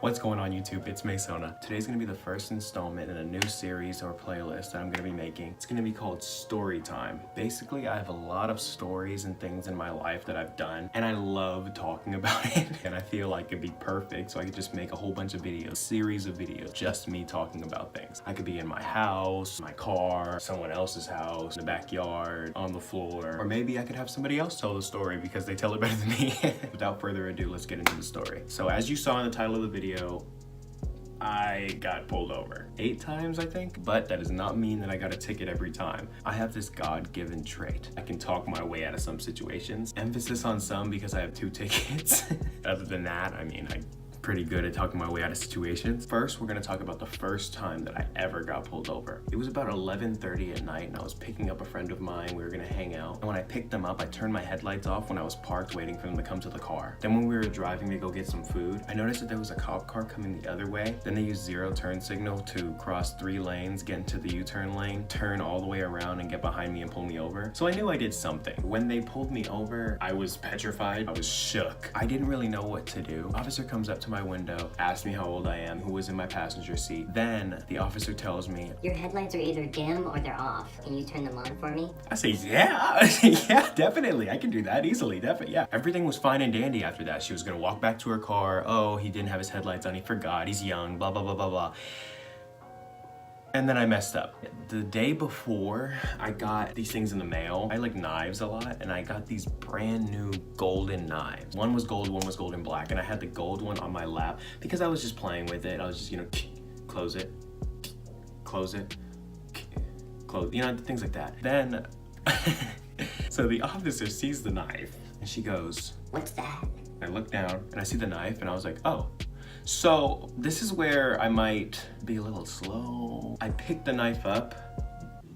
What's going on YouTube? It's Masona. Today's gonna be the first installment in a new series or playlist that I'm gonna be making. It's gonna be called Story Time. Basically, I have a lot of stories and things in my life that I've done, and I love talking about it. And I feel like it'd be perfect, so I could just make a whole bunch of videos, series of videos, just me talking about things. I could be in my house, my car, someone else's house, in the backyard, on the floor, or maybe I could have somebody else tell the story because they tell it better than me. Without further ado, let's get into the story. So as you saw in the title of the video, I got pulled over 8 times, I think, but that does not mean that I got a ticket every time. I have this God-given trait. I can talk my way out of some situations. Emphasis on some because I have 2 tickets. Other than that, I mean, I'm pretty good at talking my way out of situations. First, we're gonna talk about the first time that I ever got pulled over. It was about 11:30 at night and I was picking up a friend of mine. We were gonna hang out. And when I picked them up, I turned my headlights off when I was parked waiting for them to come to the car. Then when we were driving to go get some food, I noticed that there was a cop car coming the other way. Then they used 0 turn signal to cross 3 lanes, get into the U-turn lane, turn all the way around and get behind me and pull me over. So I knew I did something. When they pulled me over, I was petrified. I was shook. I didn't really know what to do. Officer comes up to my window, asked me how old I am, who was in my passenger seat. Then the officer tells me, "Your headlights are either dim or they're off. Can you turn them on for me?" I say, yeah, yeah, definitely. I can do that easily, definitely, yeah. Everything was fine and dandy after that. She was gonna walk back to her car. Oh, he didn't have his headlights on, he forgot, he's young, blah, blah, blah, blah, blah. And then I messed up. The day before, I got these things in the mail. I like knives a lot, and I got these brand new golden knives. One was gold, one was gold and black, and I had the gold one on my lap because I was just playing with it. I was just, close it, close it, close, things like that. Then, so the officer sees the knife, and she goes, "What's that?" I look down, and I see the knife, and I was like, oh. So this is where I might be a little slow. I pick the knife up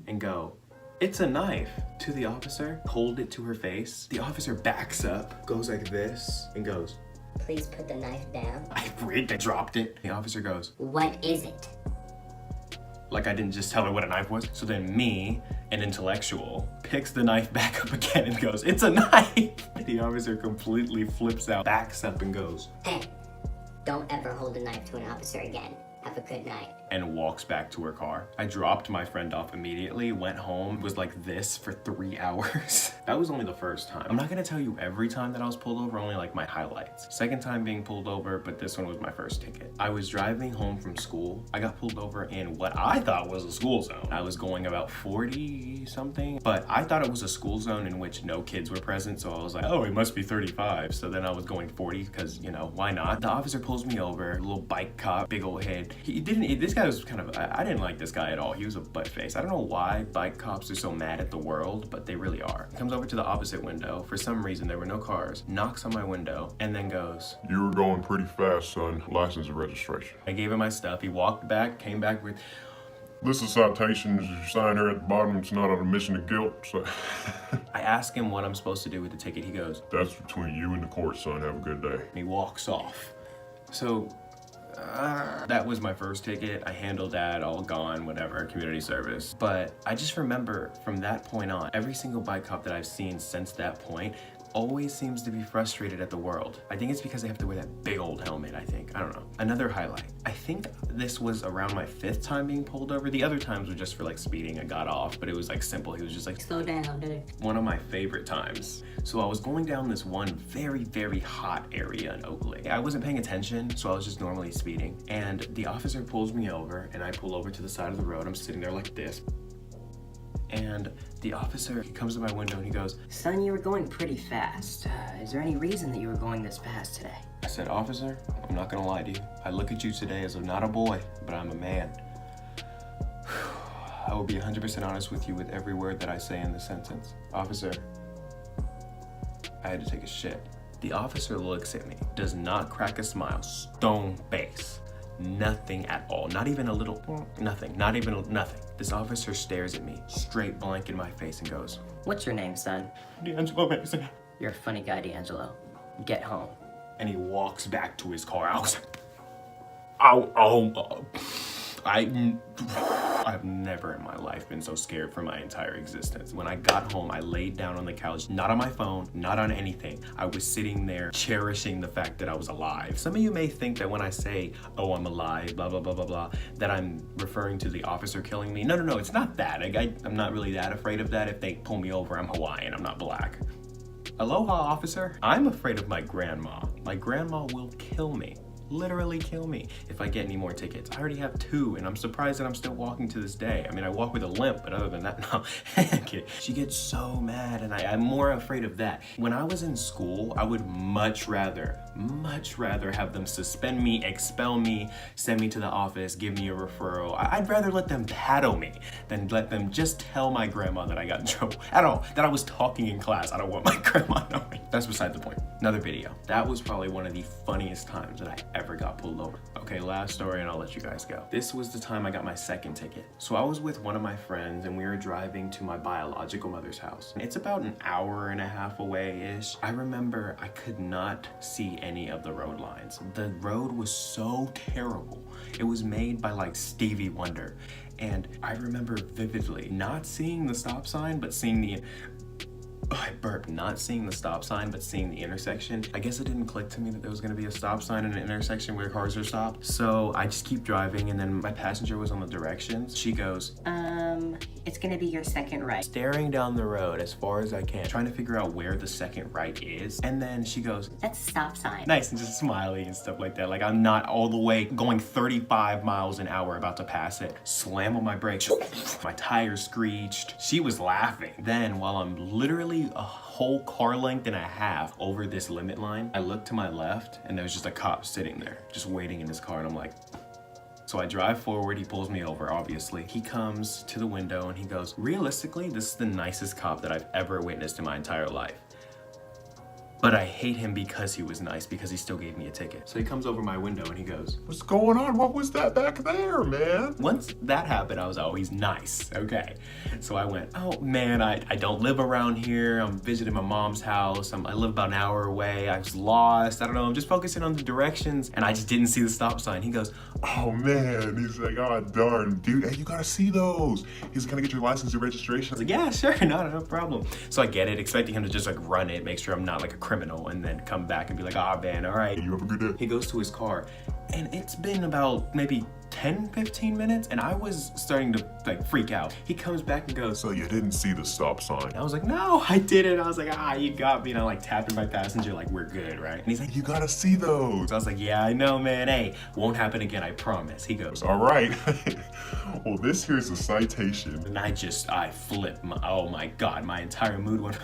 and go, "It's a knife," to the officer, hold it to her face. The officer backs up, goes like this, and goes, "Please put the knife down." I dropped it. The officer goes, "What is it?" Like I didn't just tell her what a knife was. So then me, an intellectual, picks the knife back up again and goes, "It's a knife." The officer completely flips out, backs up and goes, "Hey, don't ever hold a knife to an officer again. Have a good night." And walks back to her car. I dropped my friend off immediately, went home, was like this for 3 hours. That was only the first time. I'm not gonna tell you every time that I was pulled over, only like my highlights. Second time being pulled over, but this one was my first ticket. I was driving home from school. I got pulled over in what I thought was a school zone. I was going about 40 something, but I thought it was a school zone in which no kids were present, so I was like, oh, it must be 35. So then I was going 40 because, why not? The officer pulls me over, a little bike cop, big old head. This guy was kind of, I didn't like this guy at all. He was a butt face. I don't know why bike cops are so mad at the world, but they really are. He comes over to the opposite window. For some reason, there were no cars, knocks on my window, and then goes, "You were going pretty fast, son. License and registration." I gave him my stuff. He walked back, came back with, "This is citation. You sign here at the bottom. It's not on admission of guilt." So I ask him what I'm supposed to do with the ticket. He goes, "That's between you and the court, son. Have a good day." and he walks off. So that was my first ticket. I handled that, all gone, whatever, community service. But I just remember from that point on, every single bike cop that I've seen since that point always seems to be frustrated at the world. I think it's because they have to wear that big old helmet, I think. I don't know. Another highlight. I think this was around my 5th time being pulled over. The other times were just for like speeding. I got off, but it was like simple. He was just like, "Slow down, dude." One of my favorite times. So I was going down this one very, very hot area in Oakland. I wasn't paying attention, so I was just normally speeding. And the officer pulls me over and I pull over to the side of the road. I'm sitting there like this. And the officer, he comes to my window and he goes, "Son, you were going pretty fast. Is there any reason that you were going this fast today?" I said, "Officer, I'm not gonna lie to you. I look at you today as not a boy, but I'm a man. I will be 100% honest with you with every word that I say in this sentence. Officer, I had to take a shit." The officer looks at me, does not crack a smile, stone face. Nothing at all, not even a little, nothing, not even nothing. This officer stares at me, straight blank in my face and goes, "What's your name, son?" "D'Angelo Mason." "You're a funny guy, D'Angelo. Get home." And he walks back to his car. I was like, I I've never in my life been so scared for my entire existence. When I got home, I laid down on the couch, not on my phone, not on anything. I was sitting there cherishing the fact that I was alive. Some of you may think that when I say, oh, I'm alive, blah, blah, blah, blah, blah, that I'm referring to the officer killing me. No, it's not that. I'm not really that afraid of that. If they pull me over, I'm Hawaiian, I'm not black. Aloha, officer. I'm afraid of my grandma. My grandma will kill me. Literally kill me if I get any more tickets. I already have 2 and I'm surprised that I'm still walking to this day. I mean, I walk with a limp, but other than that, no. She gets so mad and I'm more afraid of that. When I was in school, I would much rather have them suspend me, expel me, send me to the office, give me a referral. I'd rather let them paddle me than let them just tell my grandma that I got in trouble at all, that I was talking in class. I don't want my grandma knowing. That's beside the point. Another video. That was probably one of the funniest times that I ever got pulled over. Okay, last story and I'll let you guys go. This was the time I got my second ticket. So I was with one of my friends and we were driving to my biological mother's house. It's about an hour and a half away-ish. I remember I could not see any of the road lines. The road was so terrible. It was made by like Stevie Wonder. And I remember vividly not seeing the stop sign, but seeing the I burped. Not seeing the stop sign, but seeing the intersection. I guess it didn't click to me that there was gonna be a stop sign in an intersection where cars are stopped. So I just keep driving and then my passenger was on the directions. She goes, it's gonna be your second right. staring down the road as far as I can, trying to figure out where the second right is. And then she goes, That's a stop sign. nice, and just smiling and stuff like that. Like I'm not all the way going 35 miles an hour about to pass it. Slam on my brakes. My tires screeched. She was laughing. Then while I'm literally a whole car length and a half over this limit line, I looked to my left and there was just a cop sitting there, just waiting in his car, and I'm like, so I drive forward, he pulls me over, obviously. He comes to the window and he goes, realistically, this is the nicest cop that I've ever witnessed in my entire life. But I hate him because he was nice, because he still gave me a ticket. So he comes over my window and he goes, What's going on? What was that back there, man? once that happened, I was, oh, he's nice, okay. So I went, oh man, I don't live around here. I'm visiting my mom's house. I live about an hour away. I was lost. I don't know, I'm just focusing on the directions and I just didn't see the stop sign. He goes, Oh man, he's like, oh darn, dude, hey, you gotta see those. He's gonna get your license and registration. I was like, yeah, sure, no problem. So I get it, expecting him to just like run it, make sure I'm not like a criminal, and then come back and be like, ah, man, all right. You have a good day. He goes to his car, and it's been about maybe 10-15 minutes, and I was starting to like freak out. He comes back and goes, So you didn't see the stop sign. I was like, no, I didn't. I was like, you got me. And I like tapping my passenger like, we're good, right? And he's like, You gotta see those. so I was like, yeah, I know, man. Hey, won't happen again, I promise. He goes, All right. Well, this here's a citation. and I flipped. Oh my God, my entire mood went.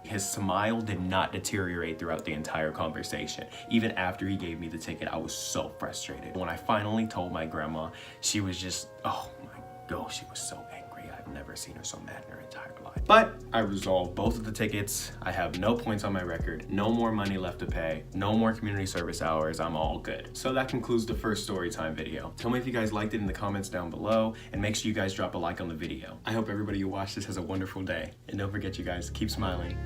His smile did not deteriorate throughout the entire conversation. Even after he gave me the ticket, I was so frustrated. When I finally told my grandma, she was just, oh my God, she was so angry. I've never seen her so mad in her entire life. But I resolved both of the tickets. I have no points on my record, no more money left to pay, no more community service hours. I'm all good. So that concludes the first story time video. Tell me if you guys liked it in the comments down below, and make sure you guys drop a like on the video. I hope everybody who watched this has a wonderful day. And don't forget, you guys, keep smiling.